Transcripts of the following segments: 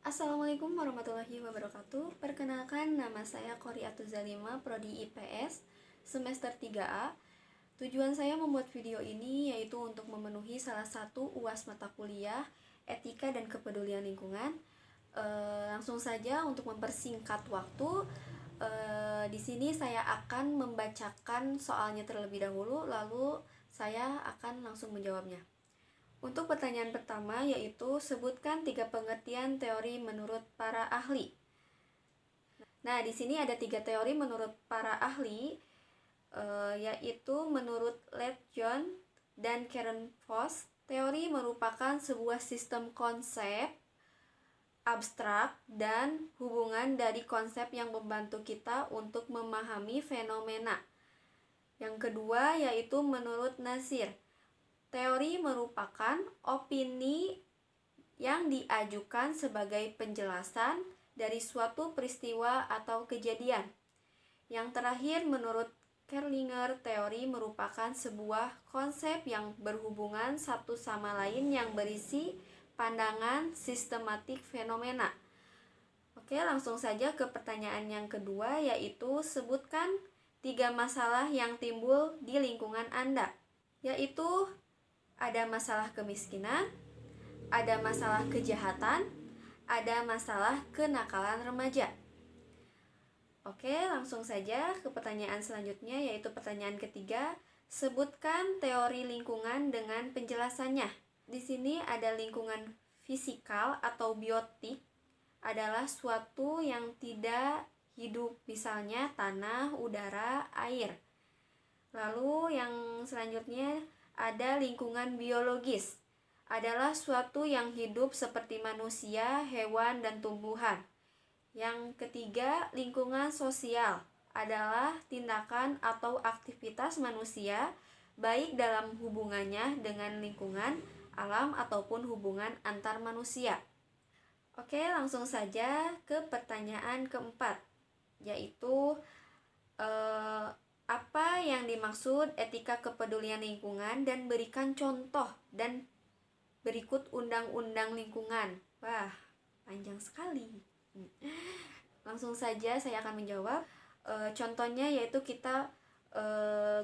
Assalamualaikum warahmatullahi wabarakatuh. Perkenalkan, nama saya Qoriatul Zalima, Prodi IPS, semester 3A. Tujuan saya membuat video ini yaitu untuk memenuhi salah satu UAS mata kuliah Etika dan Kepedulian Lingkungan. Langsung saja untuk mempersingkat waktu, di sini saya akan membacakan soalnya terlebih dahulu, lalu saya akan langsung menjawabnya. Untuk pertanyaan pertama yaitu sebutkan 3 pengertian teori menurut para ahli. Nah, di sini ada 3 teori menurut para ahli, yaitu menurut Leibniz dan Karen Foss. Teori merupakan sebuah sistem konsep abstrak dan hubungan dari konsep yang membantu kita untuk memahami fenomena. Yang kedua yaitu menurut Nasir. Teori merupakan opini yang diajukan sebagai penjelasan dari suatu peristiwa atau kejadian. Yang terakhir, menurut Kerlinger, teori merupakan sebuah konsep yang berhubungan satu sama lain yang berisi pandangan sistematik fenomena. Oke, langsung saja ke pertanyaan yang kedua, yaitu sebutkan 3 masalah yang timbul di lingkungan Anda, yaitu ada masalah kemiskinan, ada masalah kejahatan, ada masalah kenakalan remaja. Oke, langsung saja ke pertanyaan selanjutnya, yaitu pertanyaan ketiga. Sebutkan teori lingkungan dengan penjelasannya. Di sini ada lingkungan fisikal atau biotik adalah suatu yang tidak hidup, misalnya tanah, udara, air. Lalu yang selanjutnya ada lingkungan biologis, adalah suatu yang hidup seperti manusia, hewan, dan tumbuhan. Yang ketiga, lingkungan sosial, adalah tindakan atau aktivitas manusia, baik dalam hubungannya dengan lingkungan, alam, ataupun hubungan antar manusia. Oke, langsung saja ke pertanyaan keempat, yaitu apa yang dimaksud etika kepedulian lingkungan dan berikan contoh dan berikut undang-undang lingkungan. Wah, panjang sekali. Langsung saja saya akan menjawab. Contohnya yaitu kita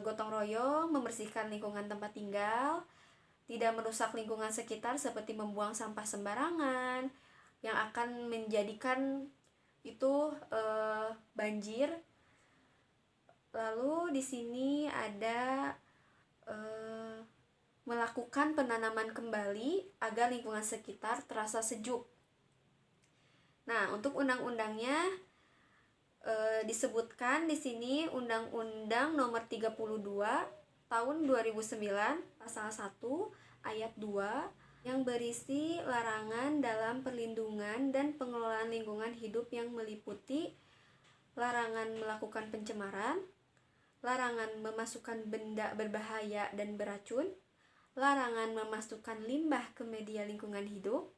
gotong royong membersihkan lingkungan tempat tinggal, tidak merusak lingkungan sekitar seperti membuang sampah sembarangan yang akan menjadikan itu banjir. Lalu di sini ada melakukan penanaman kembali agar lingkungan sekitar terasa sejuk. Nah, untuk undang-undangnya disebutkan di sini Undang-Undang Nomor 32 Tahun 2009 Pasal 1 Ayat 2 yang berisi larangan dalam perlindungan dan pengelolaan lingkungan hidup yang meliputi larangan melakukan pencemaran, larangan memasukkan benda berbahaya dan beracun, larangan memasukkan limbah ke media lingkungan hidup,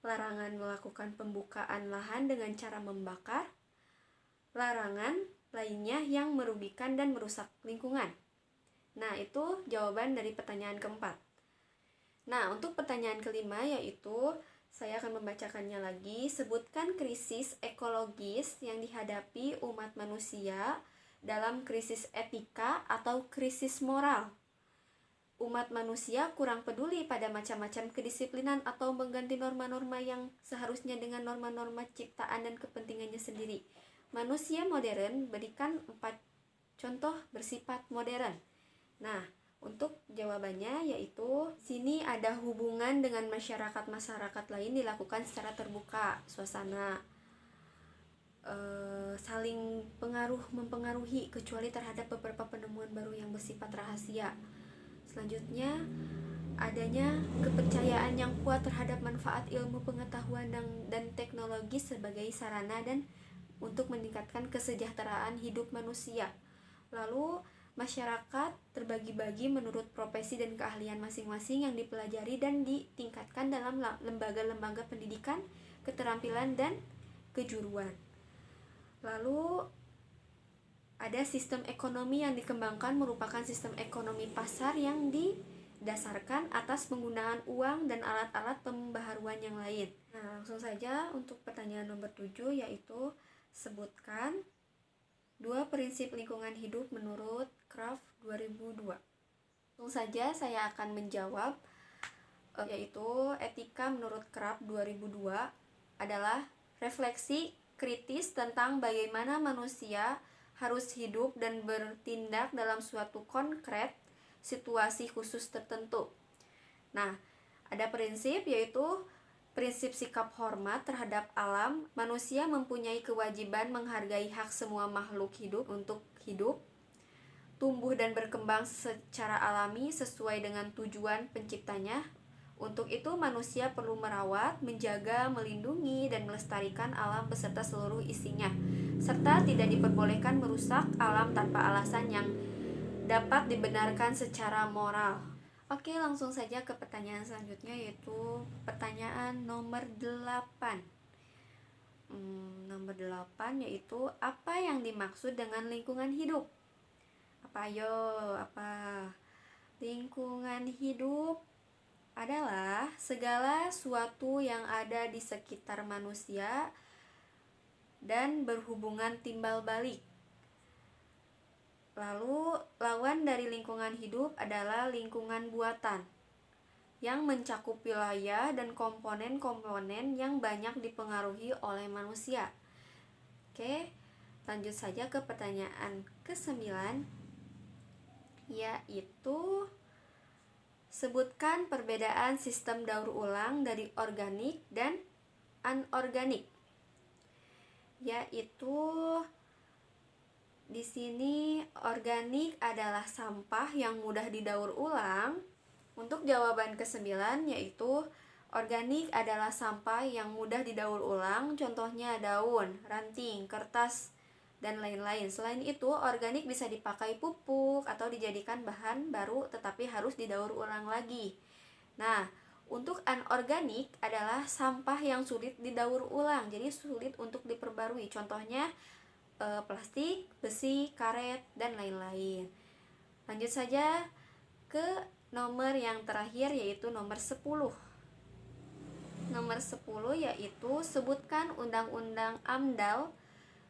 larangan melakukan pembukaan lahan dengan cara membakar, larangan lainnya yang merugikan dan merusak lingkungan. Nah, itu jawaban dari pertanyaan keempat. Nah, untuk pertanyaan kelima yaitu saya akan membacakannya lagi. Sebutkan krisis ekologis yang dihadapi umat manusia dalam krisis etika atau krisis moral. Umat manusia kurang peduli pada macam-macam kedisiplinan atau mengganti norma-norma yang seharusnya dengan norma-norma ciptaan dan kepentingannya sendiri. Manusia modern berikan 4 contoh bersifat modern. Nah, untuk jawabannya yaitu sini ada hubungan dengan masyarakat lain dilakukan secara terbuka, suasana saling mempengaruhi kecuali terhadap beberapa penemuan baru yang bersifat rahasia. Selanjutnya, adanya kepercayaan yang kuat terhadap manfaat ilmu pengetahuan dan teknologi sebagai sarana dan untuk meningkatkan kesejahteraan hidup manusia. Lalu, masyarakat terbagi-bagi menurut profesi dan keahlian masing-masing yang dipelajari dan ditingkatkan dalam lembaga-lembaga pendidikan, keterampilan, dan kejuruan. Lalu ada sistem ekonomi yang dikembangkan merupakan sistem ekonomi pasar yang didasarkan atas penggunaan uang dan alat-alat pembaharuan yang lain. Nah, langsung saja untuk pertanyaan nomor 7, yaitu sebutkan 2 prinsip lingkungan hidup menurut Kraft 2002. Langsung saja saya akan menjawab, yaitu etika menurut Kraft 2002 adalah refleksi kritis tentang bagaimana manusia harus hidup dan bertindak dalam suatu konkret situasi khusus tertentu. Nah, ada prinsip, yaitu prinsip sikap hormat terhadap alam. Manusia mempunyai kewajiban menghargai hak semua makhluk hidup untuk hidup, tumbuh dan berkembang secara alami sesuai dengan tujuan penciptanya. Untuk itu manusia perlu merawat, menjaga, melindungi, dan melestarikan alam beserta seluruh isinya, serta tidak diperbolehkan merusak alam tanpa alasan yang dapat dibenarkan secara moral. Oke, langsung saja ke pertanyaan selanjutnya, yaitu pertanyaan nomor 8. Nomor 8 yaitu apa yang dimaksud dengan lingkungan hidup? Apa lingkungan hidup adalah segala sesuatu yang ada di sekitar manusia dan berhubungan timbal balik. Lalu lawan dari lingkungan hidup adalah lingkungan buatan, yang mencakup wilayah dan komponen-komponen yang banyak dipengaruhi oleh manusia. Oke, lanjut saja ke pertanyaan ke-9, yaitu sebutkan perbedaan sistem daur ulang dari organik dan anorganik. Yaitu di sini organik adalah sampah yang mudah didaur ulang. Untuk jawaban ke-9, yaitu organik adalah sampah yang mudah didaur ulang, contohnya daun, ranting, kertas, dan lain-lain. Selain itu, organik bisa dipakai pupuk atau dijadikan bahan baru, tetapi harus didaur ulang lagi. Nah, untuk anorganik adalah sampah yang sulit didaur ulang, jadi sulit untuk diperbarui. Contohnya plastik, besi, karet, dan lain-lain. Lanjut saja ke nomor yang terakhir, yaitu nomor 10. Nomor 10 yaitu sebutkan undang-undang AMDAL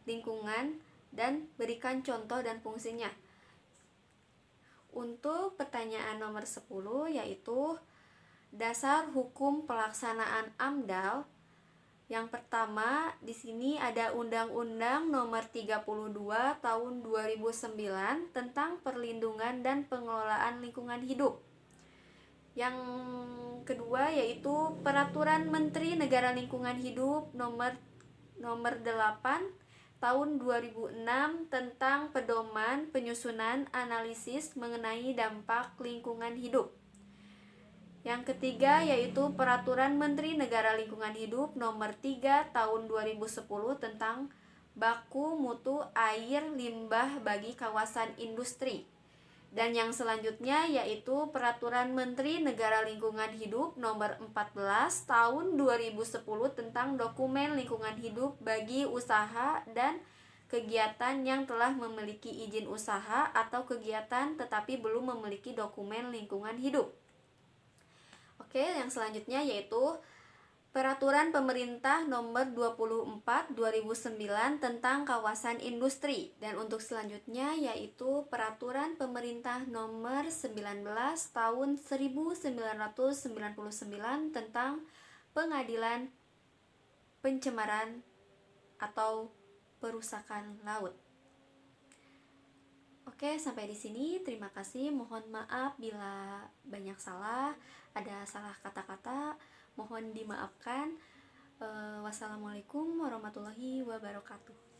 lingkungan dan berikan contoh dan fungsinya. Untuk pertanyaan nomor 10 yaitu dasar hukum pelaksanaan AMDAL. Yang pertama, di sini ada Undang-Undang Nomor 32 Tahun 2009 tentang perlindungan dan pengelolaan lingkungan hidup. Yang kedua yaitu Peraturan Menteri Negara Lingkungan Hidup Nomor 8 Tahun 2006 tentang pedoman penyusunan analisis mengenai dampak lingkungan hidup. Yang ketiga yaitu Peraturan Menteri Negara Lingkungan Hidup Nomor 3 Tahun 2010 tentang baku mutu air limbah bagi kawasan industri. Dan yang selanjutnya yaitu Peraturan Menteri Negara Lingkungan Hidup Nomor 14 Tahun 2010 tentang dokumen lingkungan hidup bagi usaha dan kegiatan yang telah memiliki izin usaha atau kegiatan tetapi belum memiliki dokumen lingkungan hidup. Oke, yang selanjutnya yaitu Peraturan Pemerintah Nomor 24 2009 tentang kawasan industri. Dan untuk selanjutnya yaitu Peraturan Pemerintah Nomor 19 Tahun 1999 tentang Pengadilan Pencemaran atau Perusakan Laut. Oke, sampai di sini. Terima kasih. Mohon maaf bila banyak salah, ada salah kata-kata. Mohon dimaafkan. Wassalamualaikum warahmatullahi wabarakatuh.